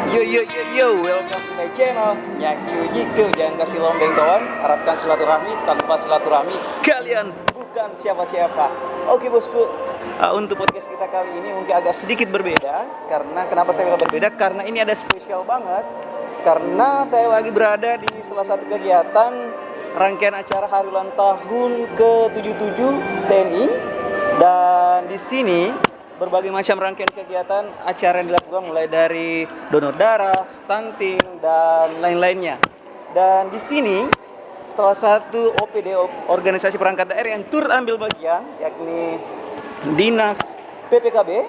Yo, welcome to my channel. Nyaku jitu, jangan kasih lombeng kawan. Harapkan silaturahmi, tanpa silaturahmi kalian bukan siapa-siapa. Oke bosku, untuk podcast kita kali ini mungkin agak sedikit berbeda. Karena kenapa saya bilang berbeda? Karena ini ada spesial banget. Karena saya lagi berada di salah satu kegiatan rangkaian acara hari ulang tahun ke-77 TNI. Dan di sini berbagai macam rangkaian kegiatan acara yang dilakukan mulai dari donor darah, stunting dan lain-lainnya. Dan di sini salah satu OPD organisasi perangkat daerah yang turut ambil bagian yakni Dinas PPKB.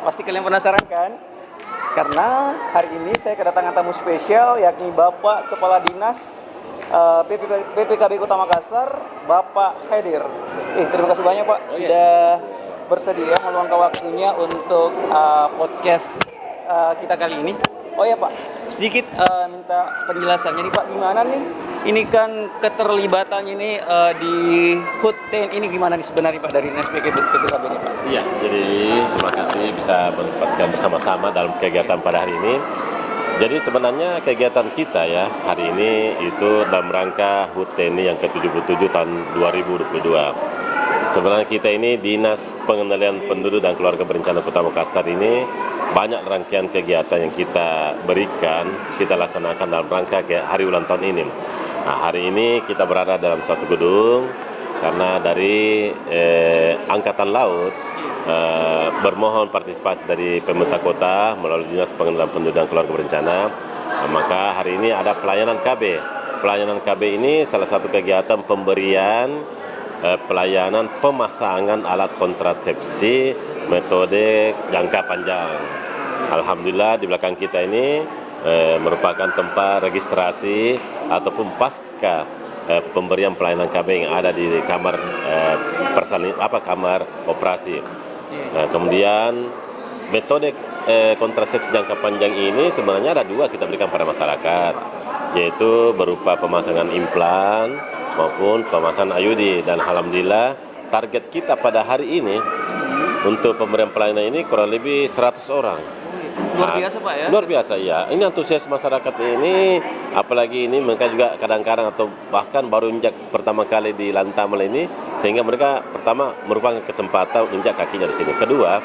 Pasti kalian penasaran kan? Karena hari ini saya kedatangan tamu spesial yakni Bapak Kepala Dinas PPKB Kota Makassar, Bapak Khadir. Terima kasih banyak Pak sudah bersedia meluangkan waktunya untuk podcast kita kali ini. Oh ya Pak, sedikit minta penjelasannya nih Pak, gimana nih? Ini kan keterlibatannya ini di HUT TNI ini gimana nih sebenarnya Pak dari Dinas PPKB ini Pak? Iya, jadi terima kasih bisa berpartisipasi bersama-sama dalam kegiatan pada hari ini. Jadi sebenarnya kegiatan kita ya hari ini itu dalam rangka HUT TNI yang ke-77 tahun 2022. Sebenarnya kita ini Dinas Pengendalian Penduduk dan Keluarga Berencana Kota Makassar ini banyak rangkaian kegiatan yang kita berikan, kita laksanakan dalam rangka hari ulang tahun ini. Nah, hari ini kita berada dalam suatu gedung karena dari Angkatan Laut bermohon partisipasi dari pemerintah kota melalui Dinas Pengendalian Penduduk dan Keluarga Berencana. Maka hari ini ada pelayanan KB. Pelayanan KB ini salah satu kegiatan pemberian pelayanan pemasangan alat kontrasepsi metode jangka panjang. Alhamdulillah di belakang kita ini merupakan tempat registrasi ataupun pasca pemberian pelayanan KB yang ada di kamar kamar operasi. Nah, kemudian metode kontrasepsi jangka panjang ini sebenarnya ada dua kita berikan pada masyarakat, yaitu berupa pemasangan implan maupun pemasangan IUD. Dan alhamdulillah target kita pada hari ini untuk pemberian pelayanan ini kurang lebih 100 orang. Luar biasa Pak ya? Luar biasa ya. Ini antusias masyarakat ini, apalagi ini mereka juga kadang-kadang atau bahkan baru injak pertama kali di Lantamal ini, sehingga mereka pertama merupakan kesempatan injak kakinya di sini. Kedua,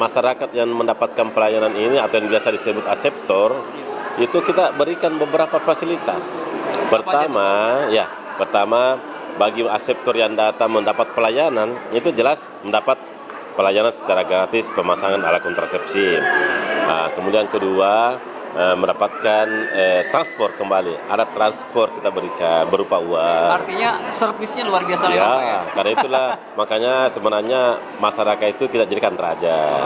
masyarakat yang mendapatkan pelayanan ini atau yang biasa disebut aseptor, itu kita berikan beberapa fasilitas. Pertama bagi aseptor yang datang mendapat pelayanan itu jelas mendapat pelayanan secara gratis pemasangan alat kontrasepsi. Kemudian kedua mendapatkan transport kembali. Ada transport kita berikan berupa uang. Artinya servisnya luar biasa ya, Pak ya? Karena itulah makanya sebenarnya masyarakat itu kita jadikan raja.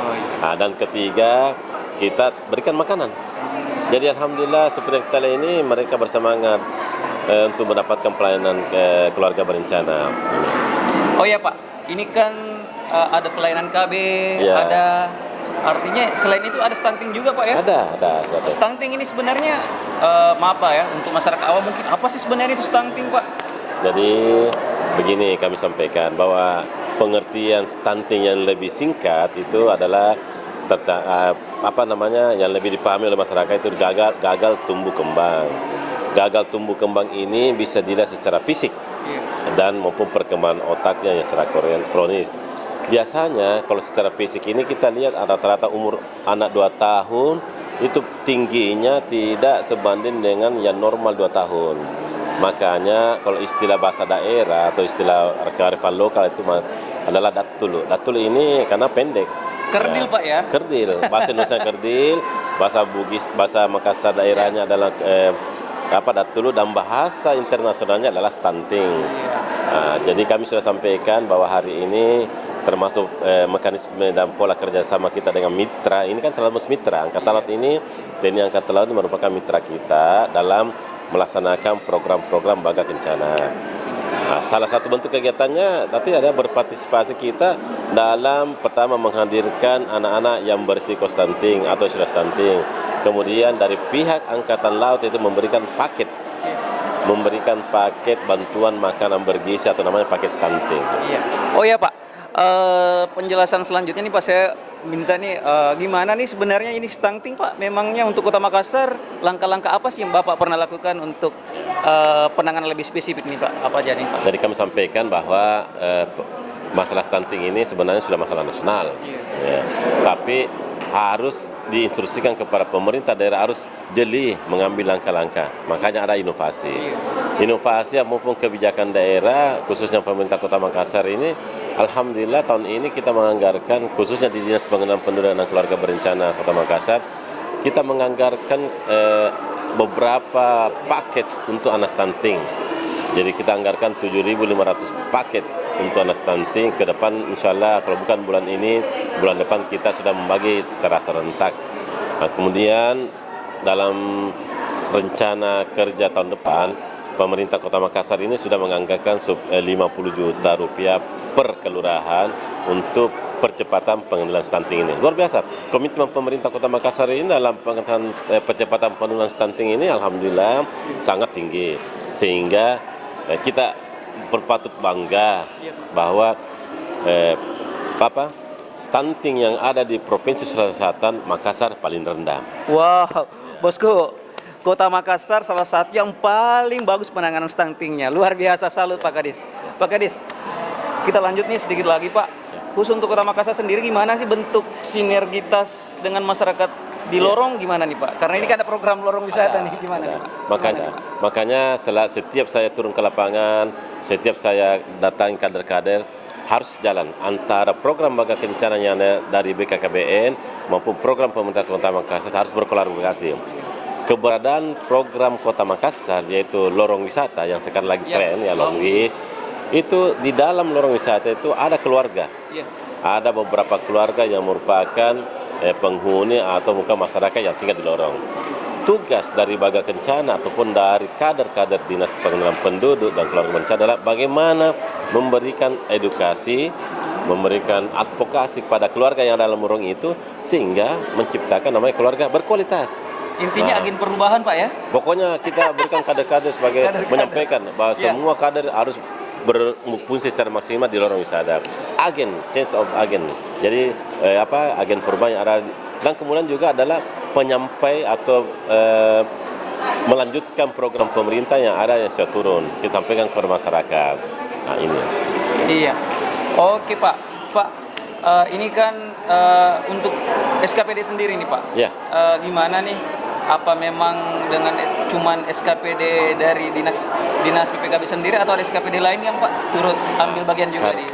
Dan ketiga kita berikan makanan. Jadi alhamdulillah seperti kita lihat ini mereka bersemangat untuk mendapatkan pelayanan keluarga berencana. Oh ya Pak, ini kan ada pelayanan KB, ya. ada artinya selain itu ada stunting juga Pak ya? Ada. Stunting ini sebenarnya maaf Pak ya, untuk masyarakat awam mungkin apa sih sebenarnya itu stunting Pak? Jadi begini kami sampaikan bahwa pengertian stunting yang lebih singkat itu adalah yang lebih dipahami oleh masyarakat itu gagal tumbuh kembang. Gagal tumbuh kembang ini bisa dilihat secara fisik dan maupun perkembangan otaknya yang secara kronis. Biasanya kalau secara fisik ini kita lihat rata-rata umur anak 2 tahun itu tingginya tidak sebanding dengan yang normal 2 tahun. Makanya kalau istilah bahasa daerah atau istilah kearifan lokal itu adalah datul. Datul ini karena pendek. Kerdil Pak ya? Kerdil, bahasa Indonesia kerdil, bahasa Bugis, bahasa Makassar daerahnya adalah datul, dan bahasa internasionalnya adalah stunting. Jadi kami sudah sampaikan bahwa hari ini termasuk mekanisme dan pola kerjasama kita dengan mitra. Ini kan termasuk mitra. Angkatan Laut ini, TNI Angkatan Laut merupakan mitra kita dalam melaksanakan program-program Baga Kencana. Salah satu bentuk kegiatannya nanti ada berpartisipasi kita dalam pertama menghadirkan anak-anak yang berisiko stunting atau sudah stunting. Kemudian dari pihak Angkatan Laut itu memberikan paket bantuan makanan bergizi atau namanya paket stunting. Iya. Oh ya Pak, penjelasan selanjutnya nih Pak, saya minta nih gimana nih sebenarnya ini stunting Pak? Memangnya untuk Kota Makassar langkah-langkah apa sih yang Bapak pernah lakukan untuk penanganan lebih spesifik nih Pak? Apa aja nih Pak? Jadi kami sampaikan bahwa masalah stunting ini sebenarnya sudah masalah nasional, ya. Tapi harus diinstruksikan kepada pemerintah daerah harus jeli mengambil langkah-langkah. Makanya ada inovasi. Inovasi maupun kebijakan daerah, khususnya pemerintah Kota Makassar ini, alhamdulillah tahun ini kita menganggarkan, khususnya di Dinas Pengendalian Penduduk dan Keluarga Berencana Kota Makassar, kita menganggarkan beberapa paket untuk anak stunting. Jadi kita anggarkan 7.500 paket untuk anak stunting. Ke depan insya Allah kalau bukan bulan ini, bulan depan kita sudah membagi secara serentak. Nah, kemudian dalam rencana kerja tahun depan, pemerintah Kota Makassar ini sudah menganggarkan 50 juta rupiah per kelurahan untuk percepatan pengendalian stunting ini. Luar biasa. Komitmen pemerintah Kota Makassar ini dalam percepatan pengendalian stunting ini alhamdulillah sangat tinggi. Sehingga kita berpatut bangga bahwa stunting yang ada di Provinsi Sulawesi Selatan, Makassar paling rendah. Wow, bosku, Kota Makassar salah satu yang paling bagus penanganan stuntingnya. Luar biasa, salut Pak Kadis. Pak Kadis, kita lanjut nih sedikit lagi Pak. Khusus untuk Kota Makassar sendiri gimana sih bentuk sinergitas dengan masyarakat di lorong gimana nih Pak? Karena ini kan ada program lorong wisata nih, gimana nih Pak? Makanya setiap saya turun ke lapangan, setiap saya datang kader-kader, harus jalan antara program Baga Kencana yang dari BKKBN maupun program pemerintah Kota Makassar harus berkolaborasi. Keberadaan program Kota Makassar yaitu lorong wisata yang sekarang lagi tren ya Lorwis, itu di dalam lorong wisata itu ada keluarga. Ada beberapa keluarga yang merupakan penghuni atau bukan masyarakat yang tinggal di lorong. Tugas dari Baga Kencana ataupun dari kader-kader Dinas Pengendalian Penduduk dan Keluarga Berencana adalah bagaimana memberikan edukasi, memberikan advokasi pada keluarga yang dalam lorong itu sehingga menciptakan namanya keluarga berkualitas. Intinya agen perubahan Pak ya? Pokoknya kita berikan kader-kader sebagai menyampaikan bahwa semua kader harus berfungsi secara maksimal di lorong wisata. Change of agent. Jadi agen perubahan yang ada, dan kemudian juga adalah penyampai atau melanjutkan program pemerintah yang ada yang sudah turun. Kita sampaikan kepada masyarakat. Nah ini. Iya. Oke Pak. Pak, ini kan untuk SKPD sendiri nih Pak. Ya. Gimana nih? Apa memang dengan cuman SKPD dari dinas PPKB sendiri atau ada SKPD lain yang Pak turut ambil bagian juga di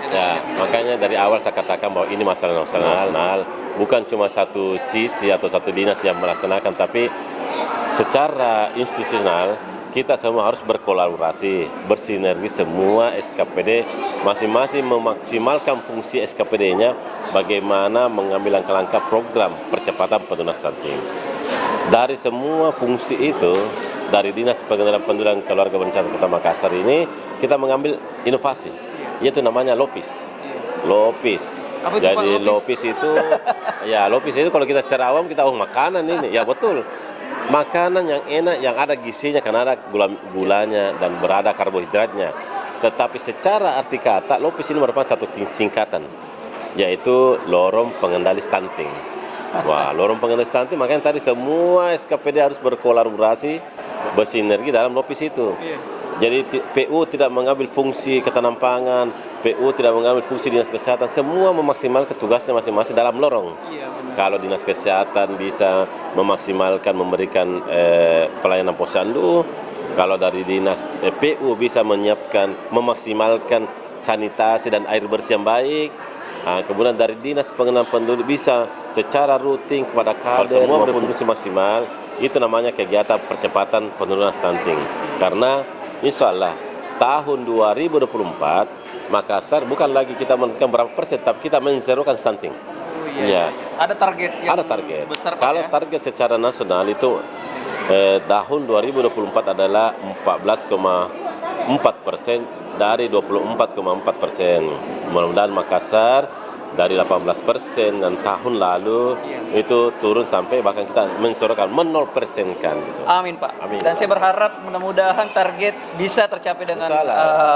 makanya dari awal saya katakan bahwa ini masalah nasional, bukan cuma satu sisi atau satu dinas yang melaksanakan, tapi secara institusional kita semua harus berkolaborasi, bersinergi semua SKPD masing-masing memaksimalkan fungsi SKPD-nya bagaimana mengambil langkah-langkah program percepatan penurunan stunting. Dari semua fungsi itu, dari Dinas Pengendalian Penduduk dan Keluarga Berencana Kota Makassar ini, kita mengambil inovasi, yaitu namanya Lopis. Jadi Lopis itu, Lopis itu kalau kita secara awam kita makanan ini, ya betul. Makanan yang enak, yang ada gizinya, karena ada gulanya dan berada karbohidratnya. Tetapi secara arti kata, Lopis ini merupakan satu singkatan, yaitu Lorong Pengendali Stunting. Wah, lorong pengendali stunting, makanya tadi semua SKPD harus berkolaborasi, bersinergi dalam Lopis itu. Jadi PU tidak mengambil fungsi ketahanan pangan, PU tidak mengambil fungsi dinas kesehatan, semua memaksimalkan tugasnya masing-masing dalam lorong. Kalau dinas kesehatan bisa memaksimalkan memberikan pelayanan posyandu, kalau dari dinas PU bisa menyiapkan, memaksimalkan sanitasi dan air bersih yang baik. Kemudian dari Dinas Pengendalian Penduduk bisa secara rutin kepada kader semua berfungsi maksimal. Itu namanya kegiatan percepatan penurunan stunting. Karena insya Allah tahun 2024 Makassar bukan lagi kita menentukan berapa persen, tapi kita menzerokan stunting. Ada target yang besar Pak, kalau target secara nasional itu tahun 2024 adalah 14,4% dari 24,4%. Mudah-mudahan Makassar dari 18% dan tahun lalu itu turun sampai bahkan kita mensuarakan 0% kan gitu. Amin Pak. Amin. Dan saya berharap mudah-mudahan target bisa tercapai dengan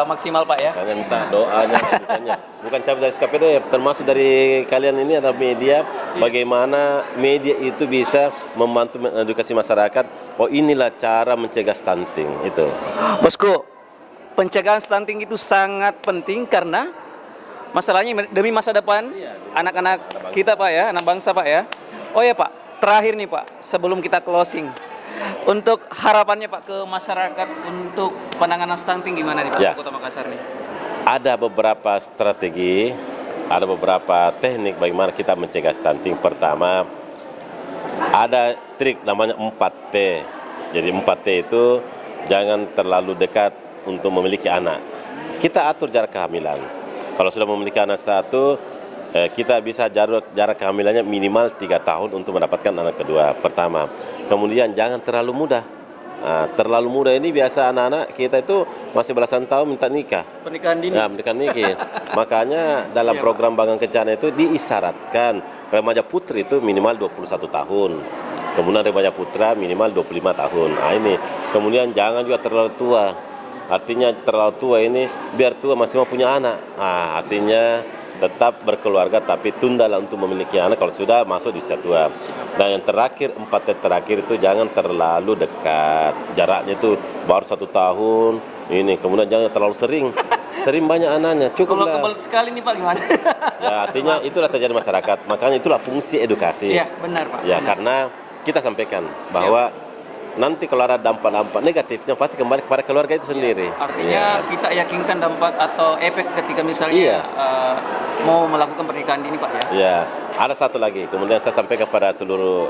maksimal Pak ya. Hanya minta doanya, dukungannya. Bukan cabut dari SKPD, termasuk dari kalian ini adalah media. Bagaimana media itu bisa membantu mengedukasi masyarakat. Oh inilah cara mencegah stunting itu. Bosku, pencegahan stunting itu sangat penting karena masalahnya demi masa depan anak-anak kita Pak ya, anak bangsa Pak ya. Oh ya Pak, terakhir nih Pak, sebelum kita closing, untuk harapannya Pak ke masyarakat untuk penanganan stunting gimana nih Pak Ya. di Kota Makassar nih? Ada beberapa strategi, ada beberapa teknik bagaimana kita mencegah stunting. Pertama, ada trik namanya 4T. Jadi 4T itu jangan terlalu dekat untuk memiliki anak. Kita atur jarak kehamilan. Kalau sudah memiliki anak satu, kita bisa jarak kehamilannya minimal 3 tahun untuk mendapatkan anak kedua. Pertama. Kemudian jangan terlalu muda. Nah, terlalu muda ini biasa anak-anak kita itu masih belasan tahun minta nikah. Pernikahan dini. Ya, menikah nikah. Makanya dalam program Bangun Kencana itu diisyaratkan remaja putri itu minimal 21 tahun. Kemudian remaja putra minimal 25 tahun. Nah, ini. Kemudian jangan juga terlalu tua. Artinya terlalu tua ini biar tua masih mau punya anak. Nah, artinya tetap berkeluarga tapi tundalah untuk memiliki anak kalau sudah masuk di usia tua. Dan yang terakhir, 4T terakhir itu jangan terlalu dekat. Jaraknya itu baru 1 tahun. Ini kemudian jangan terlalu sering. Sering banyak anaknya, Kalau cukuplah. kebelet sekali nih Pak gimana? Ya, artinya itulah terjadi masyarakat. Makanya itulah fungsi edukasi. Iya, benar Pak. Ya, karena kita sampaikan bahwa nanti kalau ada dampak-dampak negatifnya pasti kembali kepada keluarga itu sendiri. Artinya kita yakinkan dampak atau efek ketika misalnya mau melakukan pernikahan dini Pak ya. Ya, ada satu lagi. Kemudian saya sampaikan kepada seluruh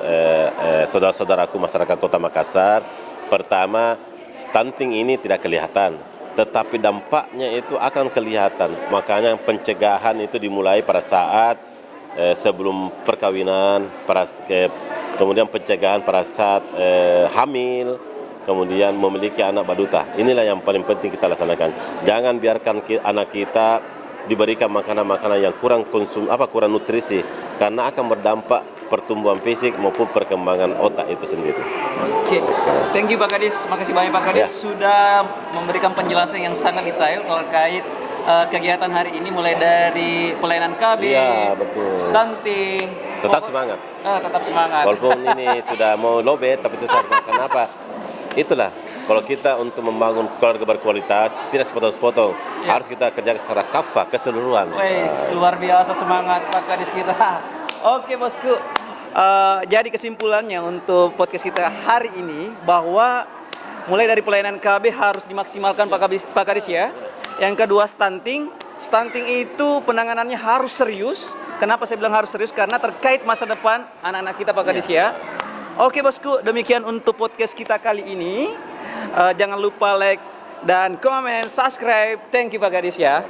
saudara-saudaraku masyarakat Kota Makassar. Pertama, stunting ini tidak kelihatan, tetapi dampaknya itu akan kelihatan. Makanya pencegahan itu dimulai pada saat sebelum perkawinan, kemudian pencegahan pada saat hamil, kemudian memiliki anak baduta. Inilah yang paling penting kita laksanakan. Jangan biarkan anak kita diberikan makanan-makanan yang kurang nutrisi, karena akan berdampak pertumbuhan fisik maupun perkembangan otak itu sendiri. Oke, thank you Pak Kadis. Makasih banyak Pak Kadis sudah memberikan penjelasan yang sangat detail terkait kegiatan hari ini, mulai dari pelayanan KB, stunting. Tetap semangat. Tetap semangat. Walaupun ini sudah mau lobet, tapi tetap. Kenapa? Itulah. Kalau kita untuk membangun keluarga berkualitas, tidak sepotong-sepotong, harus kita kerjakan secara kafah, keseluruhan. Wes, luar biasa semangat Pak Kadis kita. Oke bosku, jadi kesimpulannya untuk podcast kita hari ini bahwa mulai dari pelayanan KB harus dimaksimalkan Pak Kadis ya. Yang kedua stunting itu penanganannya harus serius. Kenapa saya bilang harus serius? Karena terkait masa depan anak-anak kita Pak Kadis ya. Oke bosku, demikian untuk podcast kita kali ini. Jangan lupa like dan komen, subscribe. Thank you Pak Kadis ya.